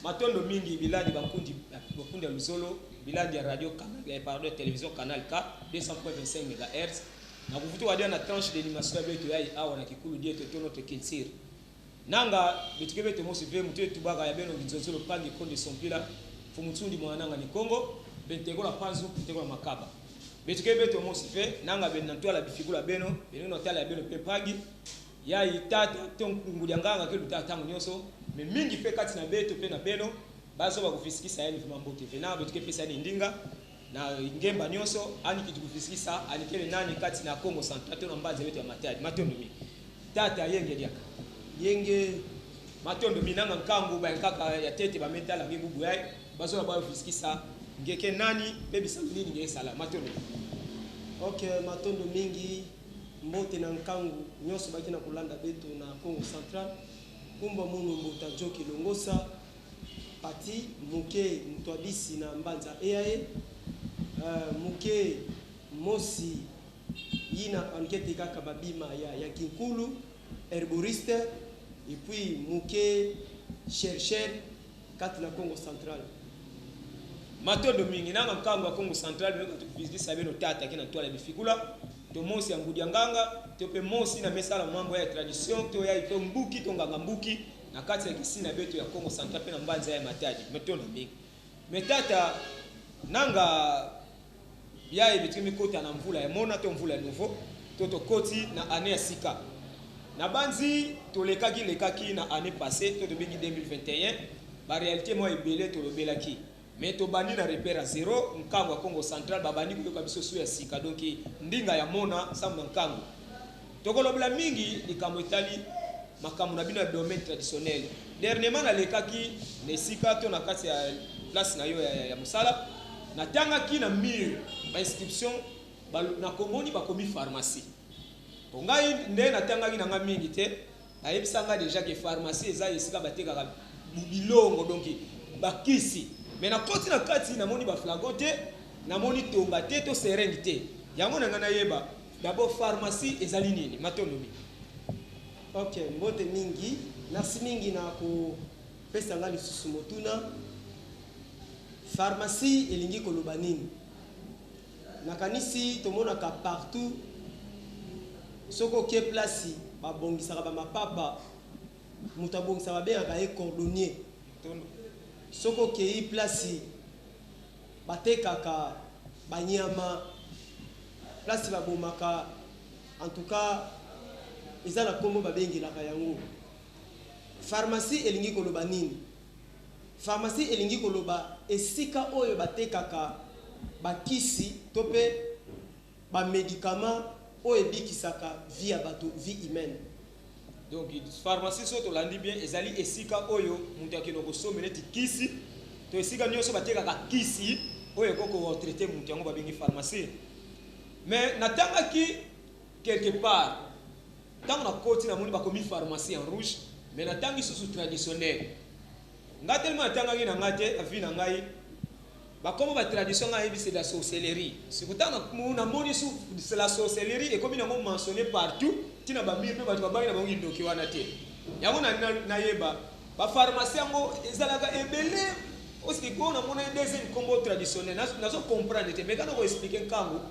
matondo mingi biladi bakundi ya Luzolo, biladi ya radio canal, pardon, télévision canal K 200.25 MHz. Na kuvutu wadia na tranche d'animation beto yai awa na kikulu dieto to notre culture. Nanga betuke beto mosi ve mutu tubaka ya beno nzozolo pangi konde sompila fumutundi mwananga ni Kongo, bentegola panzu, bentegola makaba. Betuke beto mosi ve nanga benantwala bifigula beno, beno tala ya beno pepagi. Ya itata tonkungulia nganga ke lutata tangu nyoso me mingi fe kati na beto pe na beno bazo bakufisikisa yani vima mbote fe na betuke pesa ni ndinga na ngemba nyoso ani kitukufisikisa ani kele nani kati na Kongo Central to na mbaze beto ya matadi matondo mi tata yenge diaka yenge matondo minanga nkangu ba nkaka ya tete ba metala ngibubu yai bazo ba kufisikisa ngeke nani bebi salini nge sala matondo. Okay, matondo mingi mbote na nkangu nyoso baki na kulanda beto na Congo Central kumba munu mbota joki longosa pati muke mtwabisi na mbanza eae muke mosi yina ankete kaka babima ya kinkulu herboriste et puis muke chercheur kati na Congo Central matondo mingi nanga nkangu ya Congo Central bino tukufizisa beno tata kina twala bifigula to mosi angudi nganga to pe mosi na mesala mambo ya tradition to ya ito mbuki to nganga mbuki na kati ya kisina beto ya Congo Central pe na mbanza ya matadi metondo mingi metata nanga ya ibitimi kota na mvula ya mona to mvula nouveau to koti na année ya sika na banzi to lekaki na année passée to bingi 2021 ba réalité mo ebele to lobelaki mais to bandi na repère à zéro nkango ya Congo Central babandi kuyoka biso su ya sika donc ndinga ya mona samba nkango tokolobela mingi likambo itali makambo na bino ya domaine traditionnel dernièrement na lekaki na sika to na kati ya place na yo ya musala na tanga ki na mur ba inscription na komoni ba komi pharmacie to ngai nde na tanga ki na nga mingi te ayebisanga déjà que pharmacie eza esika batekaka bilongo donc bakisi mais na koti na kati na moni ba flagote na moni tonga te to serenité yango na ngana yeba d'abord pharmacie ezali nini matondo mi. Okay, mbote mingi merci mingi na ko pesa ngali susu motuna pharmacie elingi koloba nini na kanisi tomona ka partout soko ke place ba bongisa ba mapapa mutabongisa ba benga ka cordonnier soko kei place batekaka banyama place babomaka en tout cas eza na kombo babengelaka yango pharmacie elingi koloba nini pharmacie elingi koloba esika oyo batekaka bakisi to pe ba médicament oyo bikisaka vie ya bato vie humaine. Donc pharmacie so to landi bien ezali esika oyo mutu akino kosomela ti kisi to esika nyoso batekaka kisi oyo koko traiter mutu yango babengi pharmacie mais natanga ki quelque part tant na koti na moni bakomi pharmacie en rouge mais natangi sous traditionnel nga tellement natanga ki na ngate afi na ngai bakomo ba tradition ngai c'est la sorcellerie sikutana na moni sous c'est la sorcellerie et comme ils ont mentionné partout tina ba mir pe ba babangi na bangi ndoki wana te yango na yeba ba pharmacie ngo ezalaka ebele aussi ko na mona deuxième combo traditionnel nazo comprendre te mais quand on expliquer nkango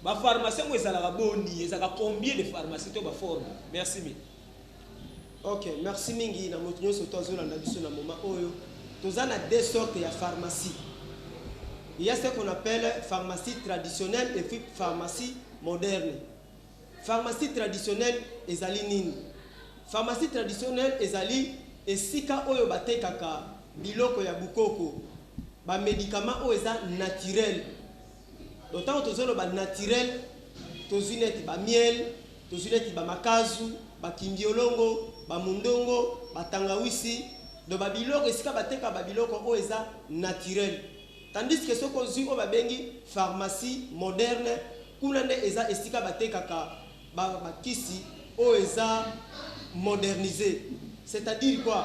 ba pharmacie ngo ezalaka boni ezalaka combien de pharmacie to ba forme merci mi. OK, merci mingi na moto nyoso to zola na biso na moment oyo tozana deux sortes ya pharmacie. Il y a ce qu'on appelle pharmacie traditionnelle et puis pharmacie moderne. Pharmacie traditionnelle ezali nini? Pharmacie traditionnelle ezali esika oyo batekaka biloko ya bukoko ba médicament oyo eza naturel. D'autant tozolo ba naturel tozineti ba miel, tozineti ba makazu, ba kimbiolongo, ba mundongo, ba tangawisi, do ba biloko esika bateka ba biloko oyo eza naturel. Tandis que ce qu'on dit au babengi pharmacie moderne kuna nde eza esika batekaka bakisi o eza modernisé. C'est-à-dire quoi?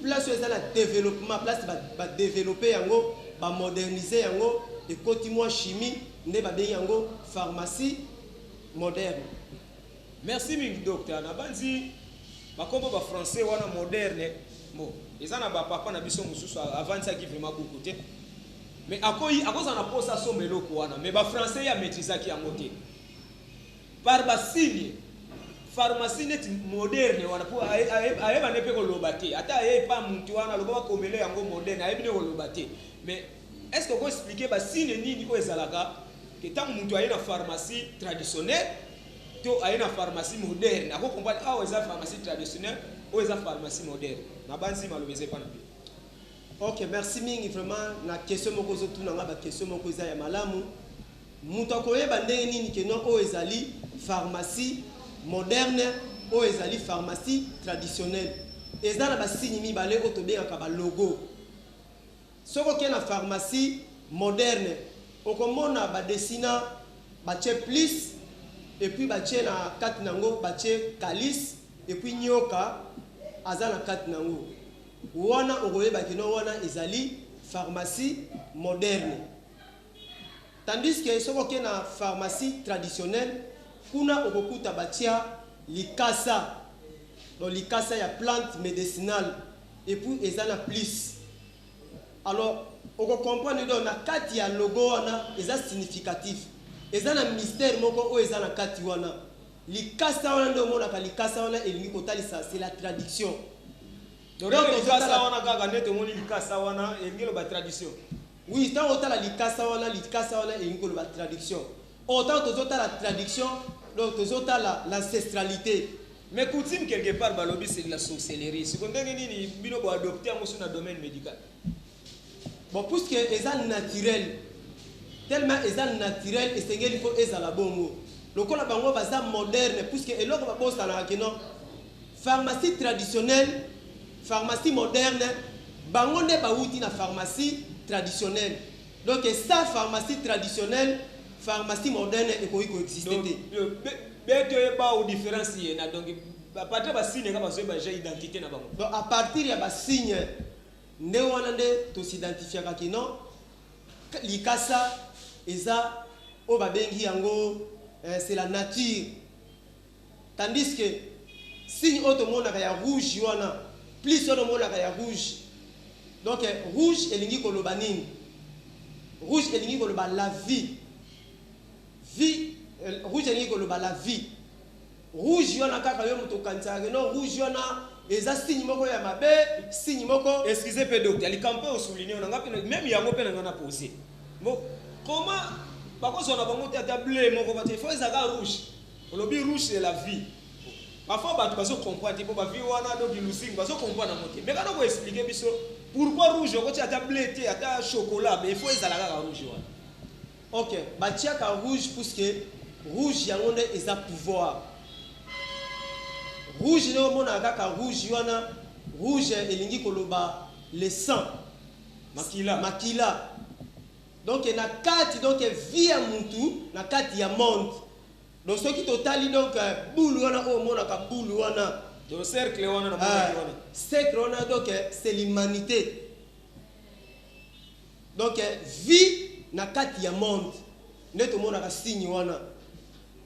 Place où eza la développement, place ba développer yango, ba moderniser yango et continuer chimie nde babengi yango pharmacie moderne. Merci mingi docteur na banzi bakombo ba français wana moderne bon eza na ba papa na biso mususu avant ça qui vraiment beaucoup te mais akoyi akoza na posa sombe loko wana mais ba français ya maîtriser ki yango te par ba signe pharmacie net moderne wana po ayeba ne pe ko lobate ata aye pa muntu wana loba komele yango moderne ayebi ne ko lobate mais est-ce que ko expliquer ba signe nini ko ezalaka que tant muntu aye na pharmacie traditionnelle to aye na pharmacie moderne ako comprendre ah eza pharmacie traditionnelle ou eza pharmacie moderne na banzi malobeze pa na bi. Ok, merci mingi vraiment na question moko zo tuna nga ba question moko eza ya malamu mutu akoyeba ndenge nini ke no o ezali pharmacie moderne ou ezali pharmacie traditionnelle eza na ba signe mibale o to bengaka ba logo soko ke na pharmacie moderne okomona ba desina ba che plus et puis ba che na kati nango ba che calice et puis nyoka aza na kati nango wana okoyeba kino wana ezali pharmacie moderne tandis que soko ke na pharmacie traditionnelle kuna okokuta batia likasa donc likasa ya plante médicinale et puis ezana plus alors oko comprendre donc na kati ya logo wana eza significatif ezana mystère moko o ezana kati wana likasa wana ndo mona ka likasa wana elingi kotalisa c'est la traduction donc likasa wana kaka neto moni likasa wana elingi lo ba tradition oui tant otala likasa wana elingi lo ba traduction autant tozota la traduction donc tozota l'ancestralité mais coutume quelque part balobi c'est de la sorcellerie c'est comme ndenge nini bino bo adopter ngo sur na domaine médical bon puisque eza naturel tellement eza naturel et sengeli faut ezala bongo lokola bango baza moderne puisque eloko babosa na kino pharmacie traditionnelle pharmacie moderne bango nde bauti na pharmacie traditionnelle donc ça pharmacie traditionnelle pharmacie moderne ekoki koexiste te beto eba ou différence na donc à partir ba signe ka bazo ba j'ai identité na bango donc à partir ya ba signe nde wana nde to s'identifier ka kino likasa eza o ba bengi yango c'est la nature tandis que signe auto mona ka ya rouge wana plus auto mona ka ya rouge donc rouge elingi koloba nini rouge elingi koloba la vie rouge elingi koloba la vie rouge wana kaka yo moto kansaka no rouge wana eza signe moko ya mabe signe moko excusez peu docteur ali camper au souligner on ngapi même yango pe na poser bon comment bakozo na bango tata bleu moko ba te faut ezaka rouge olobi rouge c'est la vie parfois ba baso comprendre po ba vie wana do bilusing baso comprendre na moté mais quand on expliquer biso pourquoi rouge ko tata bleu te ata chocolat mais il faut ezalaka ka rouge wana ok batiaka rouge puisque rouge yango nde eza pouvoir rouge nde omona kaka rouge wana rouge elingi koloba le sang makila donc na kati donc vie ya mutu na kati ya monde donc soki totali donc boule wana omona ka boule wana donc cercle wana na monde wana cercle wana donc c'est l'humanité donc vie na kati ya monde nde tomona ka signe wana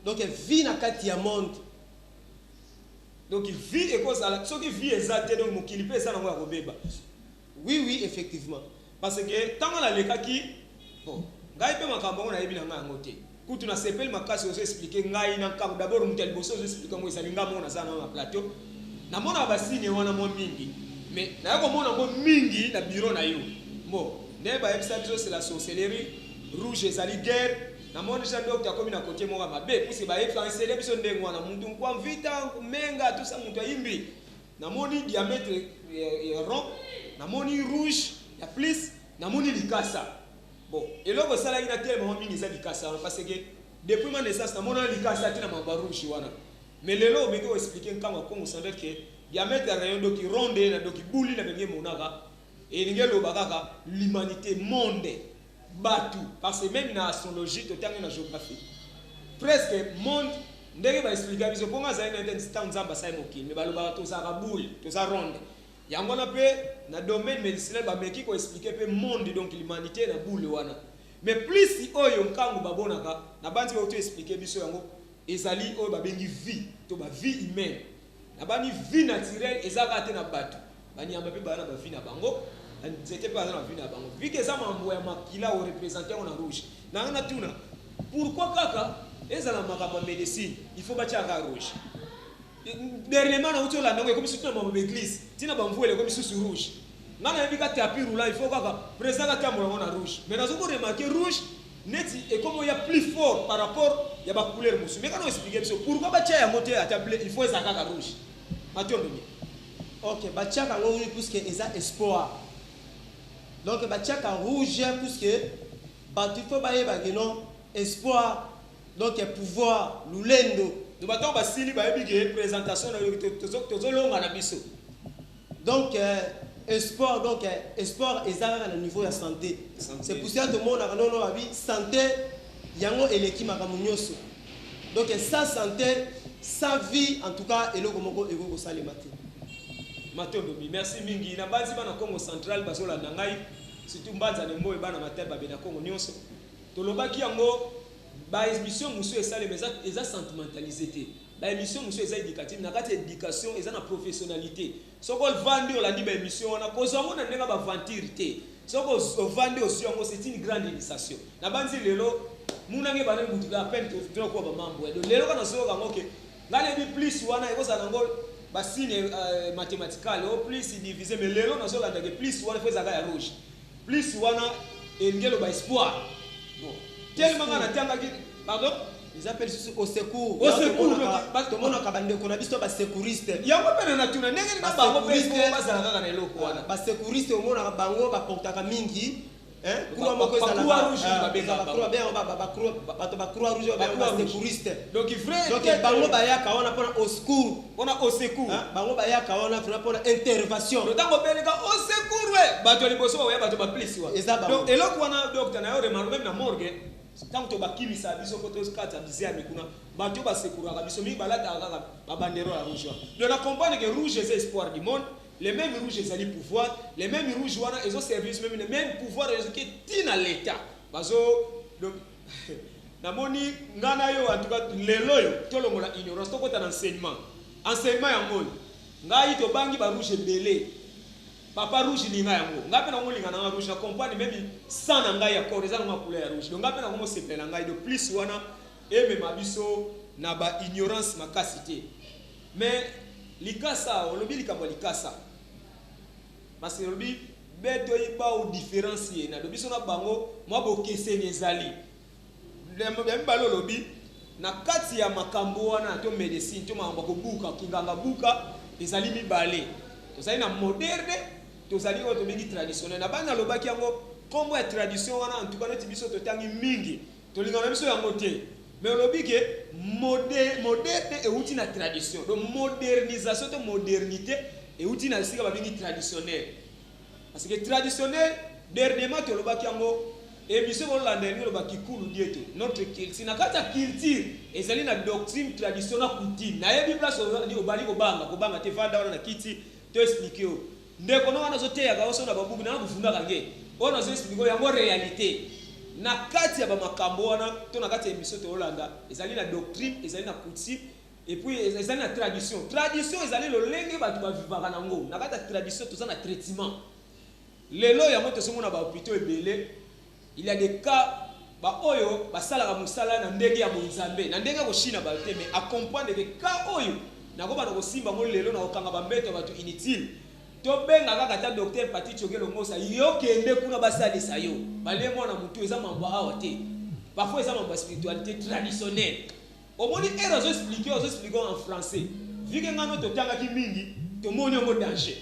donc vie na kati ya monde donc vie et cause à ce qui vie exacte donc mokili pe ça na ngo ya kobeba oui effectivement parce que tant la leka ki bon ngai pe makambo ngo na yebi na ngo te kutu na sepel makasi ozo expliquer ngai na kambo d'abord mutel boso ozo expliquer ngo isalinga mo na sana na plateau na mona ba signe wana mo mingi mais na ko mona ngo mingi na bureau na yo bon ne ba episode c'est la sorcellerie rouge ezali guerre na moni cha docteur comme na côté mo mabe puisque ba influencer biso ndengo na muntu kwa vita menga tout ça muntu ayimbi na moni diamètre rond na moni rouge ya plus na moni likasa bon eloko sala ina tellement mingi za likasa parce que depuis ma naissance na mona likasa tina mamba rouge wana mais lelo obeki ko expliquer kanga kongo sans que diamètre rayon do ki ronde na do ki buli na benge monaka et ngelo bakaka l'humanité monde batu parce que même na astrologie to tangi na géographie presque monde ndenge ba expliquer biso ponga za ina intensité nzamba sai mokili mais baloba to za boule to za ronde yango na pe na domaine médicinal ba meki ko expliquer pe monde donc l'humanité na boule wana mais plus oyo nkangu babonaka na bandi ba to expliquer biso yango ezali oyo ba bengi vie to ba vie humaine na bani vie naturelle ezaka te na batu banyama pe bana ba vina bango nzete pe bana vina bango vike za mambo ya makila o représenter on a rouge na tuna pourquoi kaka ezala makamba médecine il faut batia ka rouge dernièrement na uto la ndongo comme si tuna mambo d'église tina bamvuele comme sous rouge ngana yebika tapis roulant il faut kaka président ka tambola na rouge mais nazo ko remarquer rouge neti et comme il y a plus fort par rapport ya ba couleur musu mais quand on expliquer biso pourquoi batia ya moto ya table il faut ezaka ka rouge matondo ni ok batia ka rouge puisque eza espoir donc batia ka rouge puisque il faut bayeba que non espoir donc pouvoir lulendo de bato basili bayebike présentation na tozolonga na biso donc espoir donc espoir ezalaka na niveau ya santé c'est pour ça tout le monde a non abi santé yango eleki makambo nyonso donc sans santé sans vie en tout cas eloko moko eko salema te matondo merci mingi na banzi bana Congo central bazolanda ngai surtout mbanza ne mboye bana matel babe na Congo nyonso tolobaki yango ba émission musu esale mais eza sentimentalisé te ba émission musu eza éducative na kati éducation eza na professionnalité soko vandi olandi ba émission wana kozango na ndenga ba venture te soko vandi aussi yango c'est une grande initiation na banzi lelo munange bana mutu ka peine to ko ba mambo de lelo kana soko kango ke ngale bi plus wana ekoza nango ba signe mathématical au plus divisé mais lelo na soko ndage plus wana faut zaka ya rouge plus wana engelo ba espoir bon tellement ngana tanga ki pardon ils appellent au secours tout le monde a bandé qu'on a visto ba secouriste yango pena na tuna ndenge na bango pe ko bazala kaka na eloko wana ba secouriste au monde bango ba portaka mingi croix moko ezala ba rouge ba benga ba croix rouge ba secouriste donc vrai donc bango ba yaka wana pona au secours bango ba yaka wana vraiment pona intervention tango belega au secours we bato liboso ba bato ba police wa donc eloko wana docteur na yo remarque même na morgue tant to bakimisa biso ko to skata bizia mikuna bato ba secours ka biso mi balata kaka ba bandero ya rouge donc na comprendre que rouge c'est espoir du monde les mêmes rouges ils allaient pouvoir les mêmes rouges wana ils ont service même les mêmes pouvoirs qui tina l'état bazo donc namoni ngana yo en tout cas lelo yo tolongola ignorance to kota enseignement ya ngoli ngai to bangi ba rouge belé papa rouge linga yango ngape na ngolinga na rouge na comprendre même sans na ngai ya corps eza na couleur ya rouge donc ngape na ngomo sepela ngai de plus wana eme mabiso na ba ignorance makasi te mais likasa olobi likambo likasa parce que olobi beto yiba o différencier na dobiso na bango mwa bokese nezali le mbalo olobi na kati ya makambo wana to médecine to makambo ko buka kinganga buka ezali mibale tozali na moderne tozali o to bengi traditionnel na bana lobaki yango kombo ya tradition wana en tout cas neti biso to tangi mingi to lingana biso yango te mais olobi ke moderne et outil na tradition donc modernisation to modernité et outil na sika ba bengi traditionnel parce que traditionnel dernièrement to lobaki yango et biso ko landa ngelo ba kikulu dieto notre culture na kata culture ezali na doctrine tradition na coutume na yebi place ni obali ko banga te vanda wana na kiti to expliquer o ndeko no wana zoteya ka oso na babuku na kufunda kange ona zo expliquer yango réalité na kati ya ba makambo wana to na kati ya biso to landa ezali na doctrine ezali na coutume et puis ezali na tradition ezali lo lenge ba tuba vivaka nango na kati ya tradition to za na traitement lelo ya moto somo na ba hôpitaux ebele il y a des cas ba oyo basala ka musala na ndenge ya monzambe na ndenge ko shina ba te mais accompagner des cas oyo na ko ba ko simba mo lelo na okanga ba mbeto batu inutile to benga kaka ta docteur Pati Chokelo Ngosa yo kende kuna basalisa yo bale mona mutu eza mambo awa te parfois eza mambo spiritualité traditionnelle au moni erozo expliquer en français vu que ngano to tanga ki mingi to moni ngo danger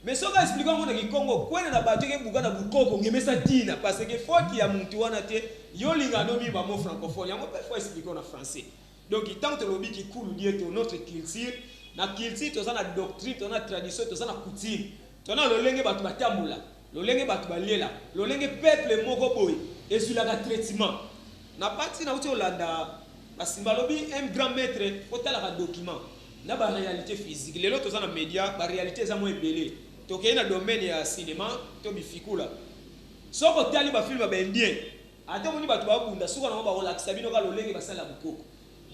mais soka expliquer ngo na Kongo kwene na bato ke buka na bukoko ngemesa tina parce que faute ya muntu wana te yo lingano mi ba mo francophone yango parfois expliquer en français donc il tente lobi ki kulu dieto notre culture na culture to na doctrine to na tradition to na coutume to na lolenge bato batambula lolenge bato balela lolenge peuple moko boy ezula ka traitement na parti na uti olanda basimba lobi un grand maître otala ka document na ba réalité physique lelo to na média ba réalité za mo ebele to ke na domaine ya cinéma to bifikula soko tali ba film ba indien ate moni bato babunda suka na ba relaxa bino ka lolenge basala bukoko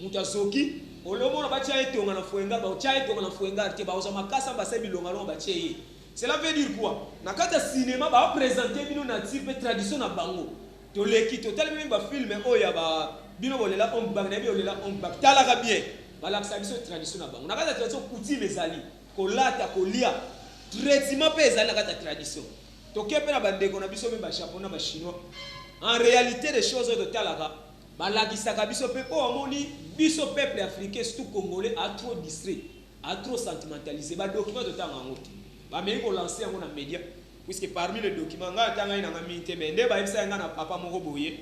mutazoki olomo na bacha etonga na fuenga ba cha etonga na fuenga te ba oza makasa ba sebi longa no ba cheye Cela veut dire quoi? Na kata cinéma ba présenter bino nature pe tradition na bango. To leki total même ba film oya ba bino bolela on bag na bi olela on bag tala ka bien. Ba la biso tradition na bango. Na kata tradition coutume ezali ko lata ko lia. Traitement pe ezali na kata tradition. To kepe na bandeko na biso me ba japonais ba chinois. En réalité des choses de talaka ba la kisaka biso pe po amoni biso peuple africain surtout congolais a trop distrait, a trop sentimentalisé. Ba document de temps en route. Ba me ko lancer en média puisque parmi les documents nga tanga ina ngamite mais ndeba ibisa nga na papa moko boye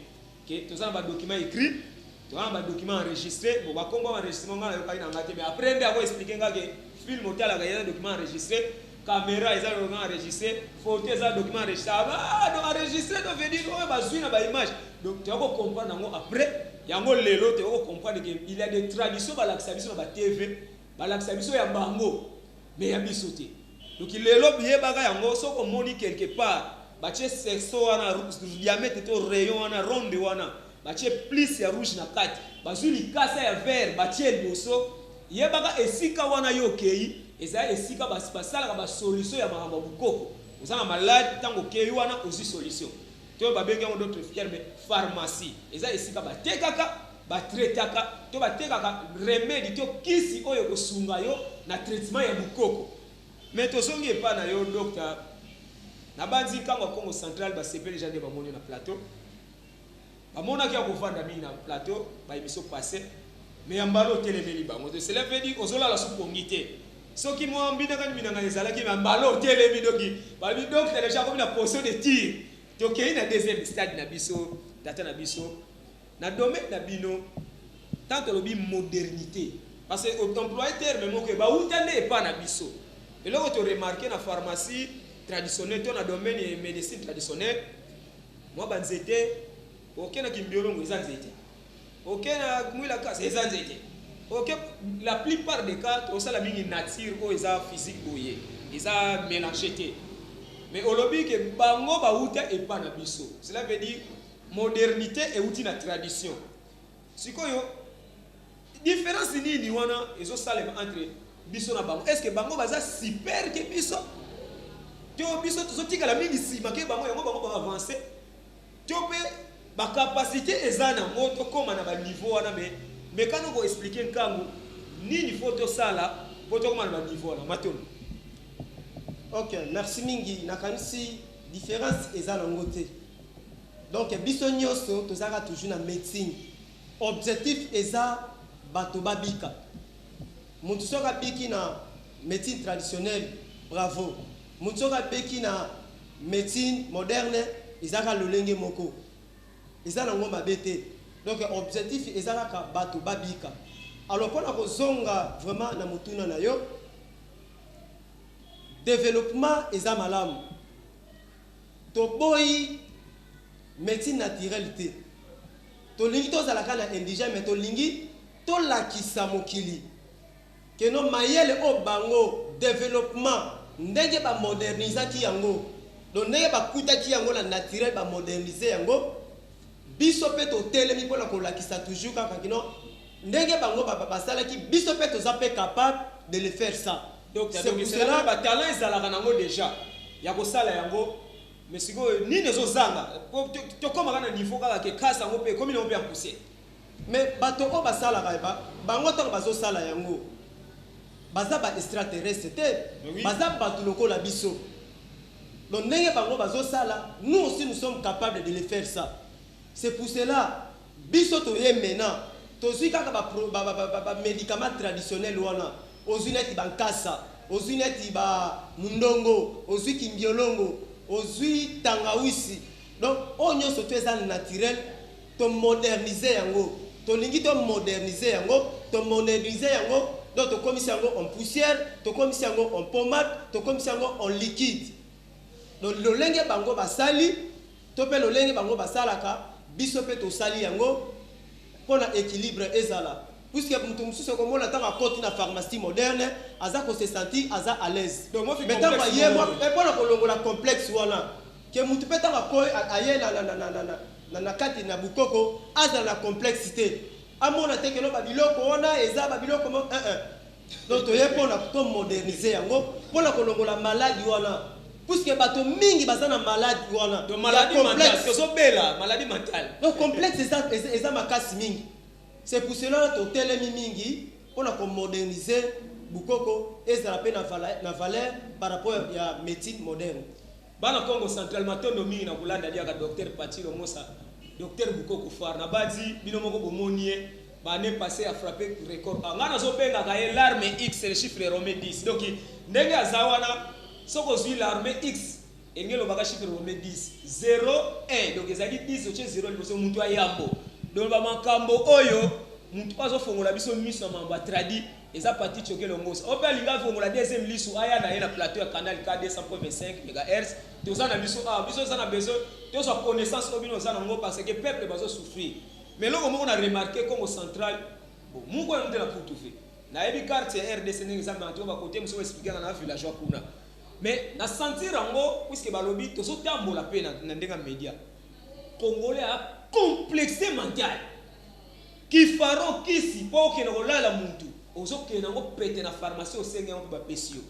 que tous ça ba document écrit, tous ça ba document enregistré, bon ba kombo enregistrement nga na ina ngate mais après ndé ako expliquer nga que film hotel ga ya document enregistré, caméra eza document enregistré, photo eza document enregistré. Ah donc enregistré to veut dire oh ba zui na ba image. Donc tu vas comprendre ngo après yango lelo tu vas comprendre que il y a des traditions ba la biso na ba TV, ba la biso ya bango mais ya biso te. Donc il est là bien baga yango soko moni quelque part bache sexo wana diamètre to rayon wana ronde wana bache plus ya rouge na kati bazuli kasa ya vert bache boso ye baga esika wana yo kei eza esika basala ba solution ya makambo bukoko osanga malade tango kei wana aussi solution to babenga ngo d'autres termes pharmacie eza esika batekaka batretaka to batekaka remède to kisi oyo kosunga yo na traitement ya bukoko. Mais to songi pas na yo docteur na banzi kango Congo central ba sepeli jande ba moni na plateau ba mona ki akovanda mingi na plateau ba émission passé mais ambalo telemeli ba moto cela veut dire ozola la supongité soki mo ambina kan minanga ezala ki ambalo telemi doki ba bi docteur déjà comme na position de tir to ke na deuxième stade na biso data na biso na domaine na bino tant que lobi modernité parce que au employé terme mo ke ba utande pas na biso. Et là, tu as remarqué dans la pharmacie traditionnelle, dans le domaine de la médecine traditionnelle, moi, je suis aucun biologue, la plupart des cas, tu as la nature, tu as physique, tu as mélangé. Mais au lobby, que bango ba uta et pas na biso. Cela veut dire modernité et outil na tradition. Si quoi yo différence ni wana ezo salem entre biso na bango. Est-ce que bango baza super que biso? Tio biso tozotika la mingi sima ke bango yango bango ba avancer. Tio pe ba capacité ezana moto koma na ba niveau wana mais quand on expliquer nkango nini photo sala photo koma na ba niveau wana matono. Ok, merci mingi. Nakanisi différence ezana ngote. Donc biso nyoso tozaka toujours na médecine. Objectif eza bato babika. Mutu soka biki na médecine traditionnelle, bravo. Mutu soka biki na médecine moderne, izaka lolenge moko. Izana ngomba bete. Donc objectif ezaka ka bato babika. Alors pour la kozonga vraiment na mutuna na yo, développement eza malamu. To boy médecine naturelle te. To lingi to zalaka na indigène mais to lingi to lakisa mokili. Que no mayele o bango développement ndenge ba moderniser ki yango. Donc ndenge ba kuta ki yango la naturel ba moderniser yango. Biso pe to telemi pona ko lakisa toujours kaka kino ndenge bango ba sala ki biso pe to zape capable de le faire ça. Donc c'est là ba talent ezalaka nango déjà. Ya ko sala yango mais siko ni nezo zanga to koma kana niveau kaka ke kasa ngo pe comme ni on peut pousser. Mais bato ko ba sala ka bango to bazo sala yango. Baza ba extraterrestre te baza bato lokola biso. Donc ndenge bango bazo sala nous aussi nous sommes capables de le faire ça. C'est pour cela biso to ye maintenant to zui kaka ba médicaments traditionnels wana ozui neti bankasa ozui neti ba mundongo ozui kimbiolongo ozui tangawisi. Donc on nyonso to eza naturel to moderniser yango to lingi to moderniser yango to moderniser yango. Donc, tu commis en poussière, tu commis en pommade, tu commis en liquide. Donc, le linge bango basali, tu peux le linge bango basalaka, bisope to sali yango, pour l'équilibre ezala. Puisque nous sommes comme on attend à côté la pharmacie moderne, aza ko se sentir aza à l'aise. Donc, moi, maintenant, moi, pour la complexe wana, que nous peut tant à quoi aye na kati na bukoko, aza la complexité. À mon attaque, no babiloko, on a eza babiloko, donc toye mpona tomodernize yango mpona kolongola maladi wana puisque bato mingi baza na maladi wana to maladie mentale tozobela maladie mentale donc complexe eza makasi mingi. C'est pour cela que totelemi mingi mpona komodernize bukoko ezala mpe na valeur par rapport ya médecine moderne. Bana Congo central matondo mingi na kulanda diaka docteur Patilo Mosa docteur Bukoko Far na badi bino moko bomonie bane passé à frapper record ngana zo benga ka l'arme X le chiffre romain 10 donc ndenge azawana soko zui l'arme X engelo baka chiffre romain 10 0 1 donc ezali 10 oche 0 liboso muntu ayambo donc ba makambo oyo muntu pazo fongola biso miso mamba tradi eza parti chokelo ngosa ope linga fongola deuxième lisu aya na yena plateau ya canal K 200.5 MHz tozana biso biso zana besoin tozo connaissance obino zana ngo parce que peuple bazo souffrir mais loko moko na remarquer Congo central bon mungu ya ndela pour tout fait na yebi quartier RDC ndenge za manto ba côté muso expliquer na villageois kuna mais na sentir ngo puisque balobi tozo tambola pe na ndenga media congolais a complexé mental qui faro kisi po ke na kolala muntu ozo ke na ngo pete na pharmacie osenge ngo ba pesio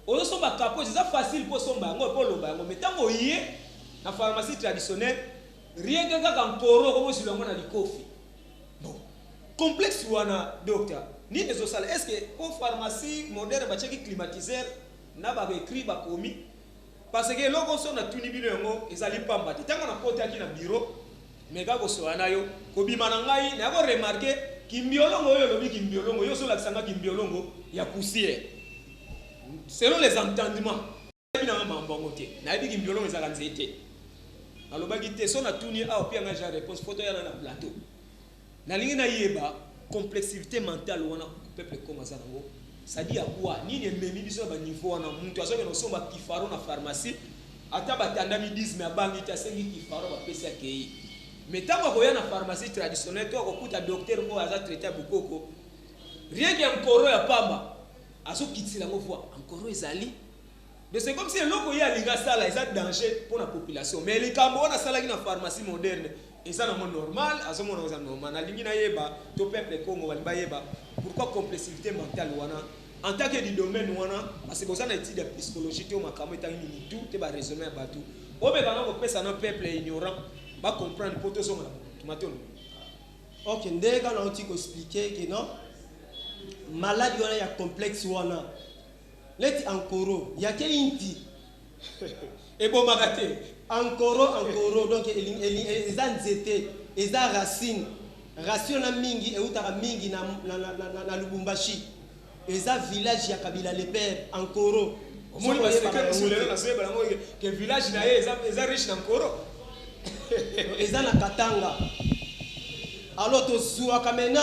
ozo so ba capo c'est facile pour somba ngo po loba ngo metango yé na pharmacie traditionnelle rien que quand koro comme si l'on a likofi bon complexe wana docteur ni des osala est-ce que au pharmacie moderne ba cheki climatiseur na ba écrit ba komi parce que loko so na tuni bino ngo ezali pamba tango na kote aki na bureau mais ga ko so anayo ko bimana ngai na ko remarquer kimbiolongo yo lobi kimbiolongo yo so la sanga kimbiolongo ya poussière selon les entendements bina mambongo te na bi kimbiolongo ezaka nzete alobaki te so na tuni a opia nga ja réponse photo ya na plateau na lingi na yeba complexité mentale wana peuple comme ça nango ça dit à quoi ni ne memi biso ba niveau wana muntu azoke no somba kifaro na pharmacie ata batanda mi 10 mais abangi ta sengi kifaro ba pesa kei mais tango ko ya na pharmacie traditionnelle to ko kuta docteur ko aza traiter bukoko rien que encore ya pamba azo kitila ngo fois encore ezali. Mais c'est comme si l'eau y a les gars ça là, ils ont danger pour la population. Mais les Cambodgiens na sala na pharmacie moderne, et ça non normal, à ce moment là normal. Na lingi na yeba, to peuple Congo waliba yeba. Pourquoi complexité mentale wana? En tant que du domaine wana, parce que ça na étude de psychologie, to makamo etangi ni tout, te ba raisonner ba tout. Obe kana ko pesa na peuple ignorant, ba comprendre poto songa. Tumaton. OK, ndeka na oti ko expliquer que non. Maladie wana ya complexe wana. Leti ankoro yake inti ebo magate ankoro donc eza nzete eza racine na mingi eutaka mingi na Lubumbashi eza village ya Kabila le père ankoro omoni baseka mulelo na seba lango ke village na ye eza riche na ankoro eza na Katanga alors to zuwa kamena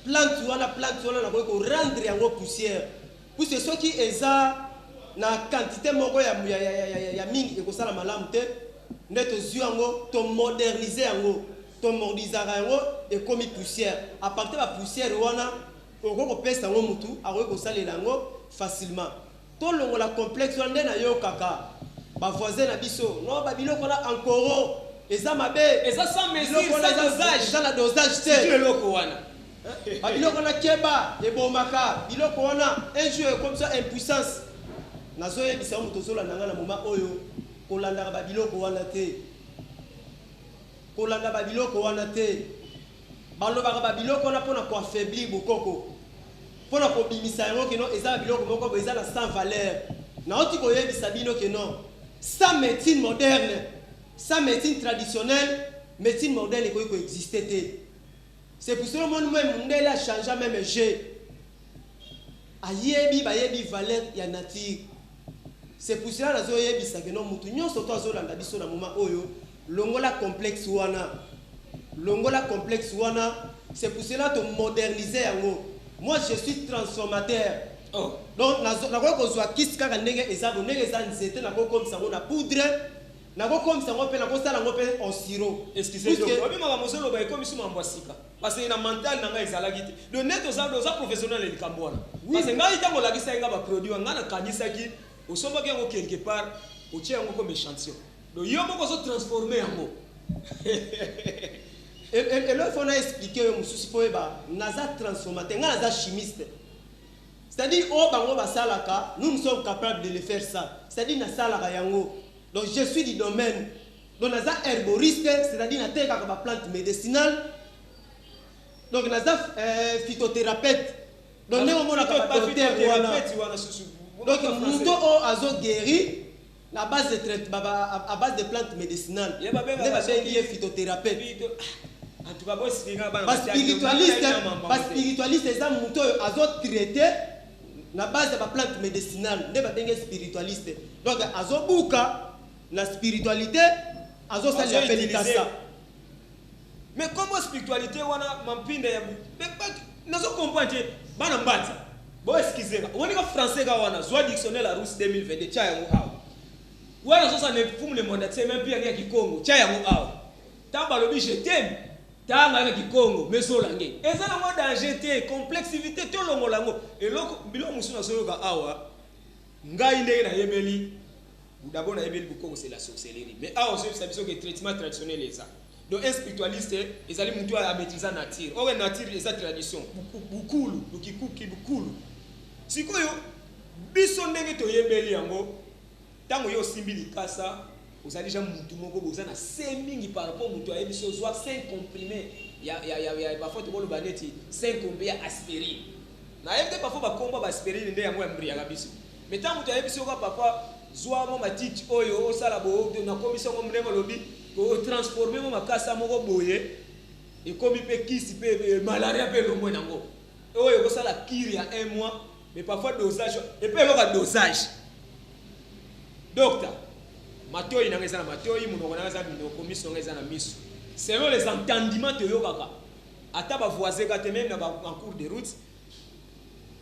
plante wana na ko rendre yango poussière. Puisque ceux qui eza na quantité moko ya mingi ekosala malamu te ndeto zuango to moderniser yango to mordizaka yango ekomi poussière à partir de la poussière wana oko pesa ngo mutu ako kosalela yango facilement to longo la complexe wana na yo kaka ba voisin na biso no ba biloko na encore eza mabe eza sans mesure ça la dosage te tu loko wana biloko na keba ebomaka biloko wana un jour comme ça impuissance nazo yebisa muto zola nanga na moma oyo kolanda ba biloko wana te balobaka ba biloko wana pona ko affaiblir bokoko pona ko bimisa yango ke non eza biloko moko eza na sans valeur na oti ko yebisa bino ke non sans médecine moderne sans médecine traditionnelle médecine moderne ko exister te. C'est pour cela que moi même a changé même j'ai ayebi valeur ya nature. C'est pour cela que je dis que non mutu nyonso to azolanda biso na moment oyo longola complexe wana c'est pour cela que moderniser yango. Moi je suis transformateur. Oh. Donc na ko kozwa kisi kaka ndenge ezabo ndenge za nzete na ko comme ça na poudre na ko comme ça ngopé na ko sala ngopé en sirop. Excusez-moi. Obi maka mosolo ba comme si mambo sika. Parce que na mental na ngai ezalaki te. Donc net oza professionnel le kambwana. Parce que ngai tango la kisa nga ba produit ngana kanisa ki osomba yango quelque part otie yango comme échantillon. Donc yo moko zo transformer yango. Et là il faut expliquer yo mususi po eba naza transformateur nga naza chimiste. C'est-à-dire, oh, bango basalaka, nous sommes capables de le faire ça. C'est-à-dire, na salaka yango. Donc, je suis du domaine. Donc, naza herboriste, c'est-à-dire, na teka ka plante médicinale. Donc, naza phytothérapeute. Donc, nous sommes phytothérapeute. Donc, nous sommes azo guéri à base de traitement, à base de plantes médicinales. Il y a phytothérapeute. En tout cas, spiritualiste, c'est ça, muto azo traité na base de plantes médicinales. Ne pas spiritualiste. Donc, azo buka la spiritualité, azo ça l'appelle ça. Mais comment spiritualité wana mampinde ya mais nazo comprendre bana mbata. Bon excusez-moi. On est français ga wana zwa dictionnaire la Russe 2022 cha yango hawo. Wana sasa ne fumu le monde c'est même pire ya Kikongo cha yango hawo. Tamba lobi je t'aime. Tanga ya Kikongo meso lange. Eza na mo danger te complexité to longo lango. Eloko bilo musuna solo ka awa. Ngai ndenge na yebeli. D'abord na yebeli Kikongo c'est la sorcellerie. Mais awa c'est biso que traitement traditionnel eza. Donc un spiritualiste, ils allaient monter à maîtriser la nature. Or la nature est sa tradition. Beaucoup, lukikuki beaucoup. Si quoi yo, biso ndenge to yebeli yango, tango yo simbili kasa, vous allez déjà mutu moko boza na semingi par rapport mutu a biso soit 5 comprimés. Ya parfois to bolo baneti 5 comprimés ya aspirine. Na yebte parfois ba komba ba aspirine nde yango embri ya biso. Mais tango to yebiso ko papa zwa mo matiti oyo osala bo na commission mo mrengo lobi ko transformer mo makasa moko boye et comme pe kisi pe malaria pe lo mwana ngo oyo ko sala kiri ya 1 mois mais parfois dosage et pe lo dosage docteur matoi na ngeza na matoi munoko na ngeza bino commission ngeza na miso selon les entendements te yo kaka ata ba voisin ka te même na en cours de route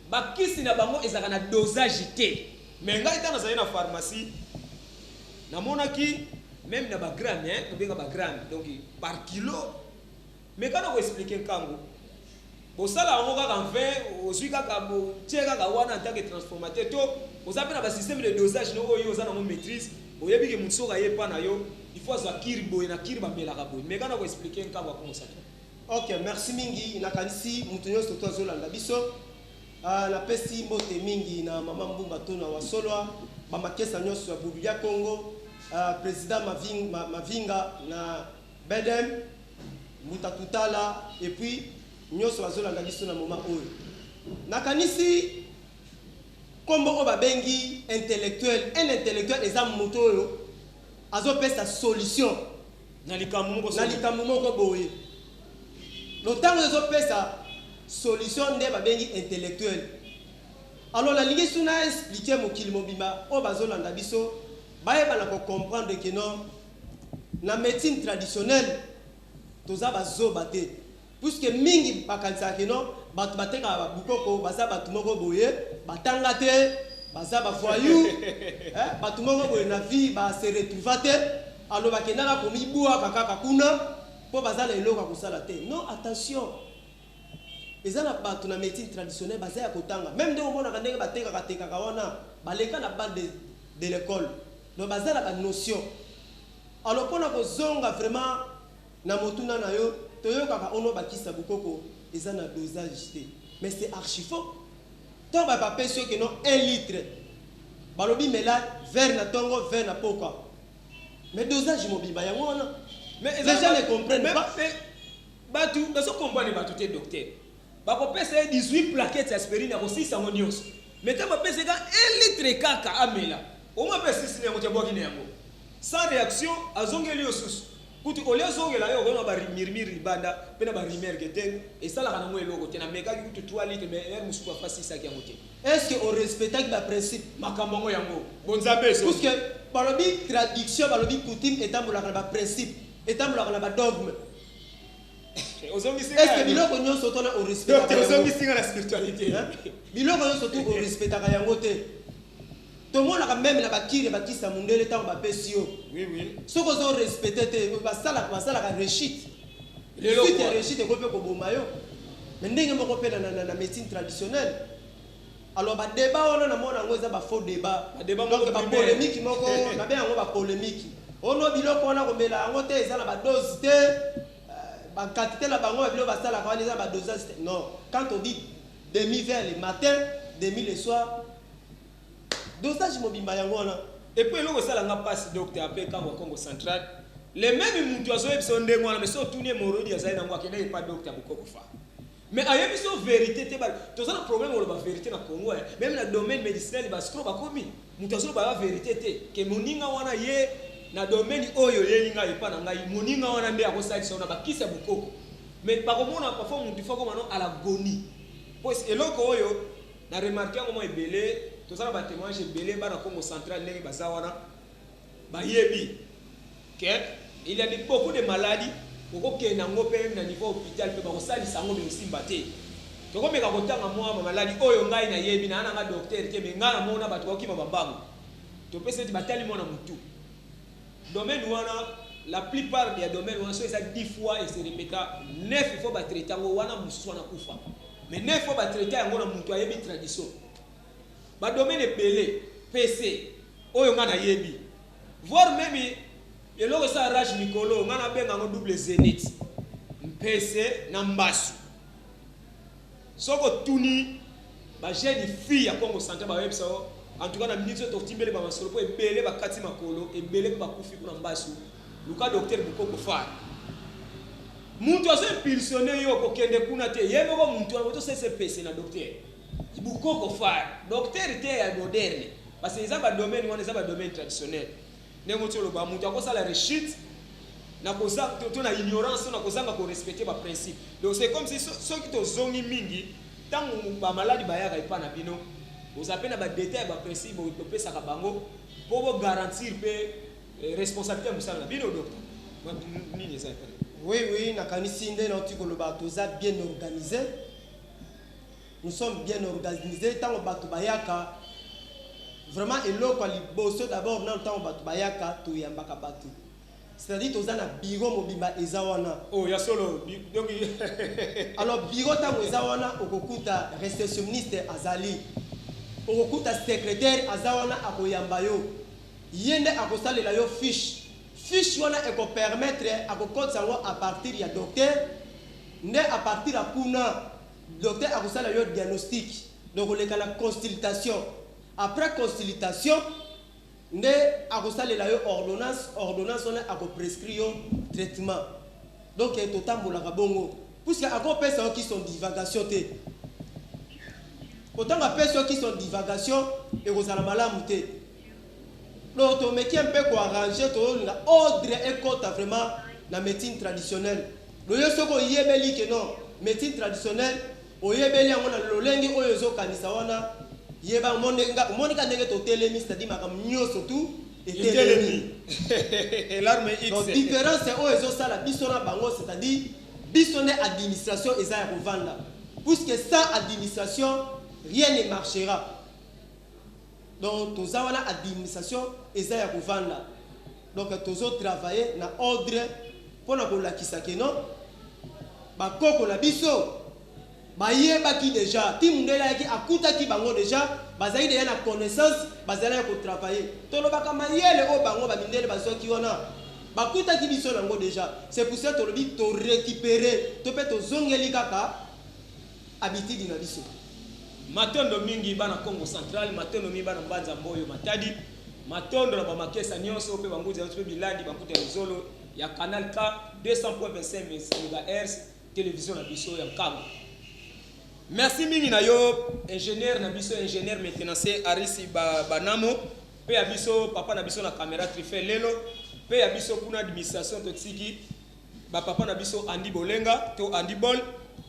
ba kisi na bango ezaka na dosage te mais ngai tana za na pharmacie na monaki même na ba gramme hein on ba gramme donc par kilo mais quand on explique kango bo sala ngo ka 20 osui ka bo tcheka ka wana en tant que transformateur to ozape na ba système de dosage no oyo ozana mo maîtrise oyebi ke mutsoka yepa na yo il faut za kirbo na kirba melaka bo mais quand on explique kango comment ça. OK, merci mingi na kanisi mutunyo soto zolanda biso. La pesi mbote mingi na mama mbumba to na wasolwa mama kesa nyoso ya Buruya Congo. Président Mavinga na Bedem Mutatutala et puis nyoso bazolanda biso na moment oyo nakanisi kombo oba bengi intellectuel un intellectuel eza moto oyo azopesa solution na likambo moko boye lotango ezopesa solution nde babengi intellectuel. Alors la ligue suna expliquer mokili mobimba o bazolanda biso baye bana ko comprendre que non la médecine traditionnelle toza bazoba te puisque mingi bakanisa que non batu bateka bukoko baza batu moko boye batanga te baza ba foyou batu moko boye na vie ba se retrouver te alors bakendaka komi bua kaka kuna po baza la eloko kosala te. Non, attention. Ezana batu na médecine traditionnelle baza ya kotanga même de omona kandenge bateka kateka kawana baleka na bande de l'école. Donc baza la notion. Alors pour na kozonga vraiment na motuna na yo toyo kaka ono bakisa bukoko ezana dosage te. Mais c'est archi faux. Tant ba papé sûr que non 1 litre. Balobi mela verre na tongo verre na poka. Mais dosage mobimba yango wana. Mais les gens ne comprennent pas. Batu baso comprendre batu te docteur. Ba ko pesa 18 plaquettes aspirine ko 600 nyonso. Mais ta ba pesa 1 litre kaka amela. Au moins pesa 6 nyonso ya bokine yango. Sans réaction azongeli osusu. Kuti ole azongela yo ko ba mirmiri banda pena ba rimer gete et ça la kana mo eloko te na meka ki 3 litres mais er musuku fa 6 sac yango te. Est-ce que on respecte ba principe makambo yango? Bonzabe so. Parce que balobi traduction balobi coutume etambola ba principe etambola ba dogme. Est-ce que biloko nyonso tona o respecte la spiritualité biloko nyonso to o respecte yango te to mona ka même na bakire bakisa mundele tango ba pesio oui soko zo respecte te basala ka rechite le suite ya rechite ko pe ko bomba yo mais ndenge moko pe na médecine traditionnelle. Alors ba débat wana na mona ngo eza ba faux débat donc ba polémique moko na be yango ba polémique ono biloko wana ko mela yango te eza na ba dose te ba quantité la bango biloko basala ka wana eza ba dosage. Non, quand on dit demi-verre le matin demi le soir. Dosage mobimba yango. Et puis, là, ça n'a pas si docteur appelé Congo Central. Les mêmes gens qui sont des gens, mais sont tous les moraux, ils n'ont pas docteur pour faire. Mais il y a une vérité. Tu as un problème avec la vérité dans le Congo. Même dans le domaine médicinal, il y a une vérité. Que mon ninga wana ye na domaine oyo ye ninga ipa na ngai moninga wana nde akosakisa na bakisa bukoko. Mais par contre parfois mutu fa comme à l'agonie. Parce que eloko oyo na remarquer comment ebele to ça ba témoignage ebele ba na Congo Central ndenge bazawana ba yebi que il y a beaucoup de maladies pour que na ngope na niveau hôpital pe ba ko salisa ngo be simba te. To ko meka kotanga mwa maladie oyo ngai na yebi na nga docteur ke me ngana mona batu ko kima babango. To pesa ti batali mona mutu. Domaine wana la plupart des domaines wana so ça 10 fois et se répéta 9 fois ba traiter ngo wana musu wana kufa. Mais 9 fois ba traiter ngo na mutu ayebi tradition. Ba domaine ebele PC oyo nga na yebi. Voir même et là ça rage mikolo nga na benga ngo double zénith. PC na mbasu. Soko tuni ba jeune fille ya Congo Central ba websa en tout cas na minute to timbele ba masolo po ebele ba kati makolo ebele ba kufi na mbasu. Luka docteur bukoko fa. Muntu aso impulsionné yo ko kende kuna te yebo ko muntu aso se PC na docteur. Bukoko fa. Docteur te ya moderne parce que ça ba domaine wana ça ba domaine traditionnel. Nengo tolo ba muntu akosa la rechute na kosa to na ignorance na kozanga ko respecter ba principe. Donc c'est comme si ceux qui to zongi mingi tango ba maladi ba yaka ipa na bino vous appelez ba détail ba principe bo pesa ka bango pour garantir pe responsabilité musala bino docteur. Nini ça? Oui, na kanisi nde na tiko lo ba toza bien organisé. Nous sommes bien organisés tango ba to bayaka vraiment eloko liboso d'abord dans le temps ba to bayaka to yambaka batu. C'est-à-dire que tu as un bureau mobimba ezawana. Oh, il y a solo. Alors, bureau tango ezawana, okukuta réceptionniste azali. Okukuta secrétaire azawana akoyambayo. Yende akosale la yo fiche. Fiche wana eko permettre akokota sango à partir ya docteur. Ne à partir ya kuna docteur akosala yo diagnostic. Donc on la consultation. Après consultation, ne akosale la yo ordonnance on a prescrit yo traitement. Donc il y a tout temps la bongo puisque encore personne qui sont divagation te autant de personnes qui sont divagation et vous allez malamu te donc to meki un peu ko arranger to la ordre et compte vraiment la médecine traditionnelle le yo soko yebeli que non médecine traditionnelle o yebeli ngona lolenge oyo zo kanisa wana yeba monika ndenge to telemi c'est-à-dire makam nyoso tout et telemi l'arme X donc différence c'est oyo zo sala bisona bango c'est-à-dire bisone administration eza ya kovanda puisque sans administration rien ne marchera donc toza wana administration eza ya kovanda donc tozo travailler na ordre pona ko lakisa ke non bakoko la biso bayeba ki déjà timundela ki akuta ki bango déjà bazali déjà na connaissance bazali ko travailler tolobaka mayele o bango ba mindele bazoki wana bakuta ki biso nango déjà c'est pour ça tolobi to récupérer to pe to zongeli kaka habitude na biso matondo mingi bana Congo Central matondo mingi bana Mbanza Mboyo Matadi matondo na bamakesa nyonso pe banguzi pe bilandi bakuta zolo ya Canal K 200.25 MHz télévision na biso ya Nkambo. Merci mingi na yo ingénieur na biso ingénieur maintenancier Arisi Banamo pe ya biso papa na biso na caméra Trifel lelo pe ya biso kuna administration to tsiki ba papa na biso Andi Bolenga to Andi Bol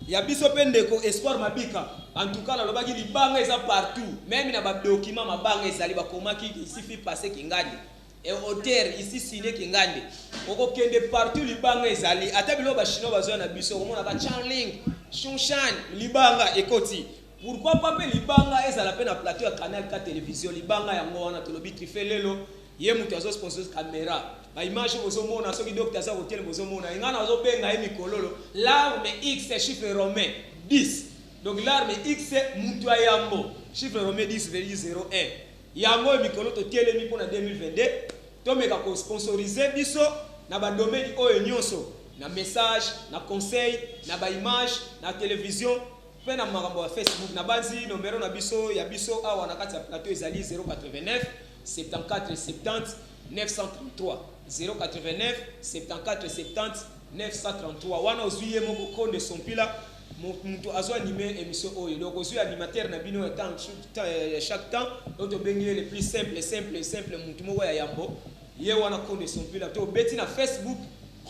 ya biso pe ndeko Espoir Mabika en tout cas na lobaki libanga eza partout même na ba document mabanga ezali ba komaki ici fi passer kingandi et hôtel ici signé kingandi oko kende partout libanga ezali ata bilo ba chinois bazo na biso komona ba Chanling Shunshan libanga ekoti pourquoi pas pe libanga ezala pe na plateau ya Canal K télévision libanga yango wana tolobi trifelelo ye mutu azo sponsor caméra ba image bozo mona soki docteur za hotel bozo mona ngana azo benga ye mikololo l'arme X chiffre romain 10 donc l'arme X mutu ayambo chiffre romain 10,01 yango mikolo to telemi pona 2022 to meka ko sponsoriser biso na ba domaine oyo nyonso na message na conseil na ba image na télévision pe na makambo ya Facebook na banzi numero na biso ya biso awa na kati ya plateau ezali 089 74 70 933 089 74 70 933 wana ozuye moko konde sompila mutu azo animer émission oyo donc ozuye animateur na bino ya temps chaque temps auto bengi le plus simple mutu moko ya yambo ye wana konde sompila to beti na Facebook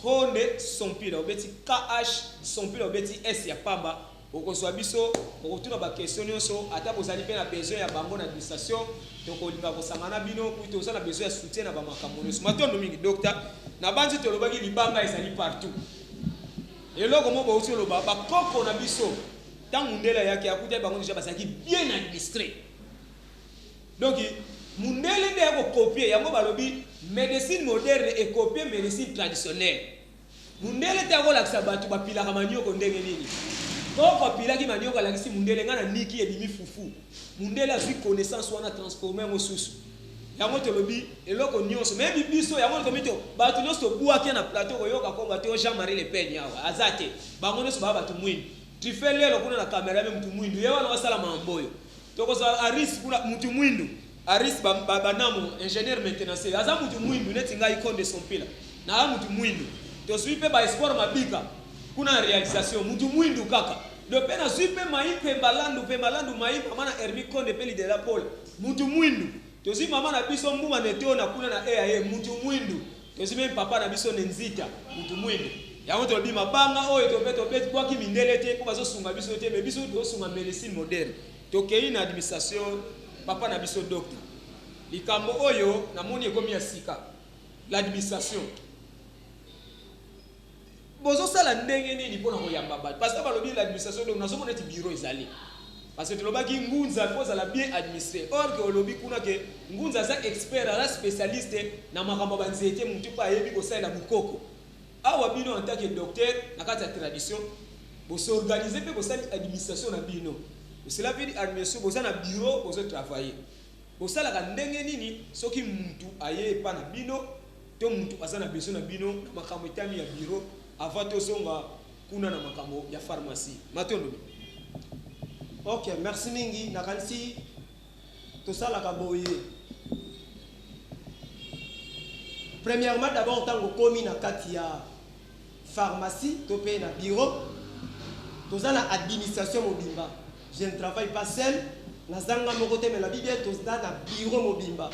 konde sompila obeti KH sompila obeti S ya pamba okozwa biso okotuna ba question nyonso ata bozali pe na besoin ya bango na administration donc olinga kosangana bino kuito oza na besoin ya soutien na ba makambo nyonso matondo mingi docteur na banzi tolobaki libanga ezali partout eloko moko aussi loba ba koko na biso tangu ndela yake akuta bango déjà basaki bien administré donc mundele nde yako copier yango balobi médecine moderne et copier médecine traditionnelle mundele te yako lakisa batu bapilaka manioko ndenge nini koko pilaki manioko lakisi mundele ngana niki edimi fufu mundele azwi connaissance wana transformer mosusu yango tolobi eloko nyonso même biso yango komito batu nyonso buaki na plateau koyoka komba te Jean-Marie Le Pen yawa azate bango nyonso baba batu mwindu tu fais lelo kuna na kamera même mtu mwindu yewa na sala mamboyo tokoza aris kuna mtu mwindu aris banamo ingénieur maintenance aza mtu mwindu neti ngai konde sompila na mtu mwindu to suipe ba espoir mabika kuna réalisation mtu mwindu kaka le pena suipe maipe balandu maipe mana Hermi Konde peli de la pole mtu mwindu tozi mama na biso mbuma neteo na kuna na EAE mtu mwindu tozi même papa na biso nenzita mtu mwindu yango to bi mabanga oyo to beti kwa ki mindele te ko bazo sunga biso te me biso to sunga médecine moderne to kei na administration papa na biso docteur likambo oyo na moni ekomi ya sika l'administration bozo sala ndenge nini pona koyamba bato parce que balobi l'administration donc nazo mona ti bureau ezali parce que tolobaki ngunza faut la bien administrer or que olobi kuna ke ngunza za expert ala spécialiste na makambo banzete mutu pa yebi ko sala bukoko awa bino en tant que docteur na kati ya tradition bo s'organiser pe ko sala administration na bino cela veut dire administration bo na bureau bo travailler bo sala ka ndenge nini soki mutu aye pa na bino to mutu azana besoin na bino na makambo etami ya bureau avant to songa kuna na makambo ya pharmacie matondo. Ok, merci mingi nakanisi to sala ka boye. Premièrement d'abord tango komi na kati ya pharmacie to pe na bureau to na administration mobimba. Je ne travaille pas seul na zanga moko te mais la Bible to na bureau mobimba.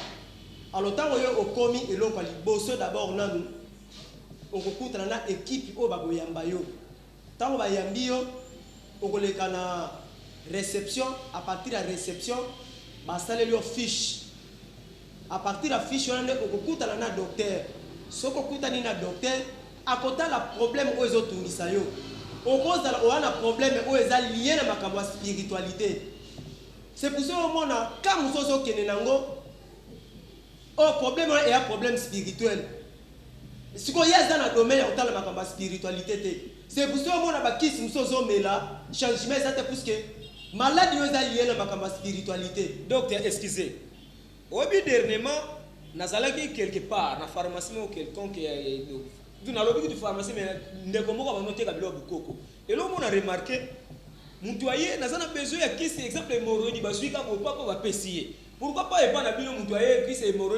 Alors tango yo okomi eloko liboso d'abord nanu okokuta na équipe o baboyamba yo tango bayambi yo okoleka na réception à partir de la réception basaleli yo fiche à partir de la fiche on okokuta na docteur soko kuta ni na docteur akota la problème o ezotungisa yo okozala oana problème o eza lié na makambo spiritualité c'est pour ça au monde quand musozo kene nango oh problème est un problème spirituel. Si vous avez dans le domaine de la spiritualité, c'est pour ça que vous avez un changement parce que maladie est liée à la spiritualité. Docteur, excusez. Au bout dernièrement, nous allons quelque part, dans la pharmacie ou quelqu'un qui est. Nous allons de pharmacie, mais nous avons noté que et là, on a remarqué, nous avons besoin de qui c'est exemple hémorroïde, parce que papa va pécier. Pourquoi pas et pas na bino mutuaye qui c'est hémorroïde